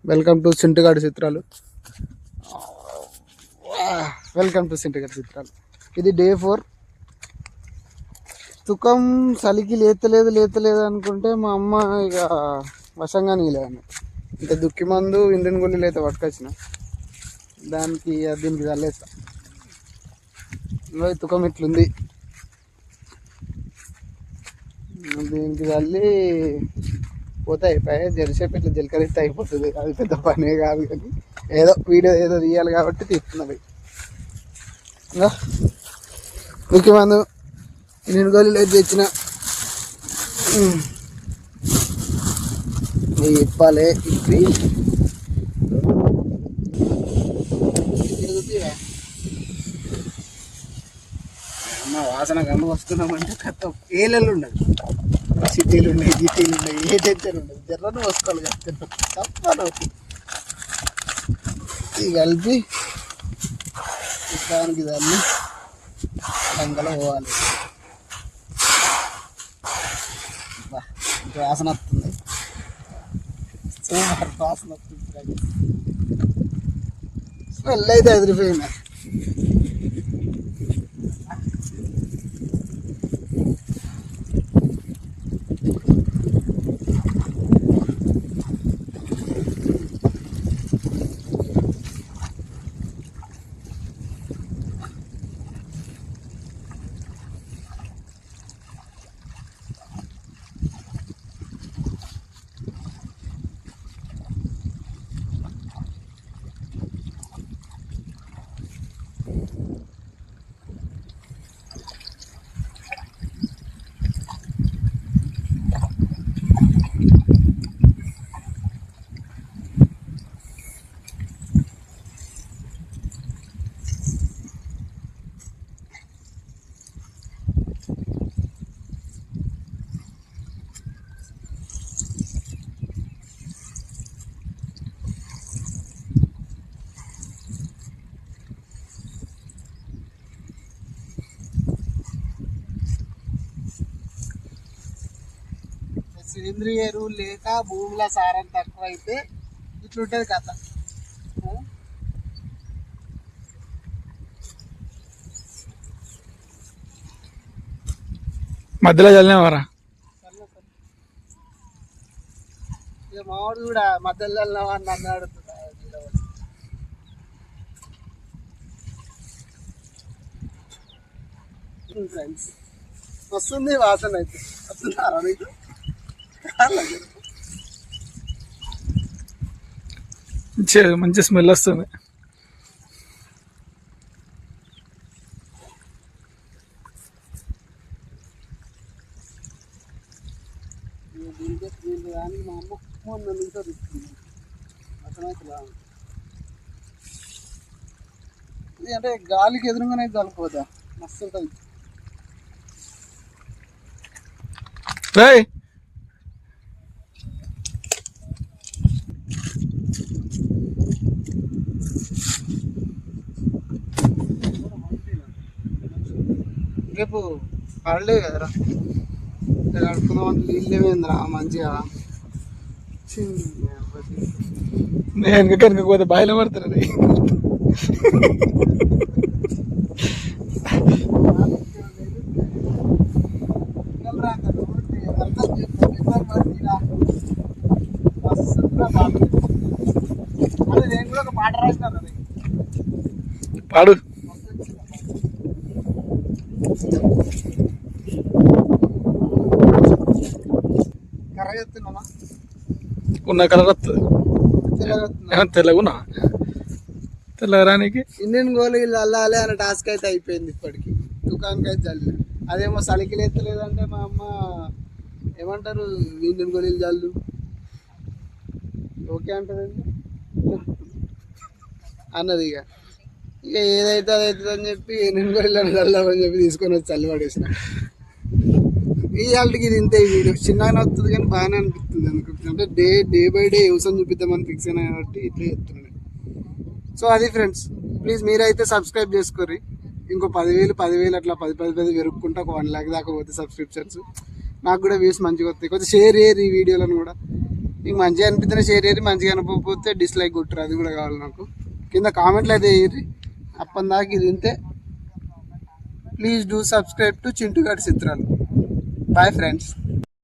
Welcome to సింటుగాడి చిత్రాలు. Welcome to సింటుగాడి చిత్రాలు. ఇది డే 4. తుకం చలికి లేతలేదు అనుకుంటే మా అమ్మ ఇక వశంగా నీలేను. ఇంకా దుక్కి మందు ఇండియన్ గొల్లీలు అయితే పట్టుకొచ్చిన దీనికి చల్లేస్తా. తుకం ఇట్లుంది, దీనికి చల్లి పోతే అయిపోయాయి. జెర్సేపు ఇట్లా జలకరిస్తే అయిపోతుంది. అది పెద్ద పనే కాదు, కానీ ఏదో వీడియో ఏదో తీయాలి కాబట్టి తీస్తున్నది. ఇంకా ముఖ్యమందు నేను గోళీలు అయితే తెచ్చిన ఇప్పాలి. ఇప్పి అమ్మ వాసన కమ్మ వస్తున్నామంటే కథ ఏలెళ్ళు ఉండదు. సిటీలు ఉన్నాయి, గిటీలు ఉన్నాయి, ఏ టెన్షన్ ఉండదు. జర్రను వసుకోవాలి చెప్తున్నాం తప్పదు. ఇది కలిపి దానికి దాన్ని రంగలో పోవాలి. వాసన వస్తుంది, సూపర్ వాసన వస్తుంది. స్మెల్ అయితే ఎదిరిపోయింది. సేంద్రియ ఎరువులు లేక భూమిలో సారం తక్కువ అయితే ఇట్లుంటుంది కథ. మధ్యలో చల్లినవారా? ఇక మావాడు కూడా మధ్యలో చల్లినావా అని నన్ను అడుగుతున్నా. ఫ్రెండ్స్ వస్తుంది వాసన అయితే. వస్తున్నారా మీకు? మంచి స్మెల్ వస్తుంది. కానీ మా అమ్మ మొన్న నుంచో తీసుకుంది. అర్థమైతే ఇది అంటే గాలికి ఎదురుగానే చల్లిపోతా, మస్తు ఉంటుంది. రేపు హాలిడే కదరా, కడుపుకుందామంటే నీళ్ళు ఏమైందిరా మంచిగా. నేను కనుకపోతే బాయిలో పడతారు. నేను కూడా ఒక పాట రాసినాను. పాడు. ఉన్న కలర్ వస్తుంది. తెల్లగున్నా తెల్లరానికి ఇండియన్ గోళీలు అల్లాలి అనే టాస్క్ అయితే అయిపోయింది ఇప్పటికి. దుకాణానికి అయితే చల్లి అదేమో చలికి లేదంటే మా అమ్మ ఏమంటారు, ఇండియన్ గోళీలు చల్లు ఓకే అంటారండి అన్నది. ఇక ఏదైతే అదవుతుంది అని చెప్పి ఇండియన్ గోళీలను చల్లామని చెప్పి తీసుకొని వచ్చి చల్లి పడేసిన. ఈ వాళ్ళకి ఇది ఇంతే. ఈ వీడియో చిన్నగానే వస్తుంది కానీ బాగానే అనిపిస్తుంది అనుకుంటుంది. అంటే డే బై డే యూసం చూపిద్దామని ఫిక్స్ అయినా కాబట్టి ఇట్లా చెప్తున్నాను. సో అది ఫ్రెండ్స్, ప్లీజ్ మీరైతే సబ్స్క్రైబ్ చేసుకోర్రి. ఇంకో 10,000 అట్లా 10 పెరుక్కుంటే ఒక 1 lakh దాకా పోతే సబ్స్క్రిప్షన్స్. నాకు కూడా వ్యూస్ మంచిగా వస్తాయి. కొంచెం షేర్ చేయరు ఈ వీడియోలను కూడా. మీకు మంచిగా అనిపిస్తే షేర్ చేయరు, మంచిగా అనిపించకపోతే డిస్లైక్ కొట్టరు, అది కూడా కావాలి నాకు. కింద కామెంట్లు అయితే వేయరు. అప్పటిదాకా ఇది ఇంతే. Please do subscribe to Chintugadi Chitralu. Bye friends.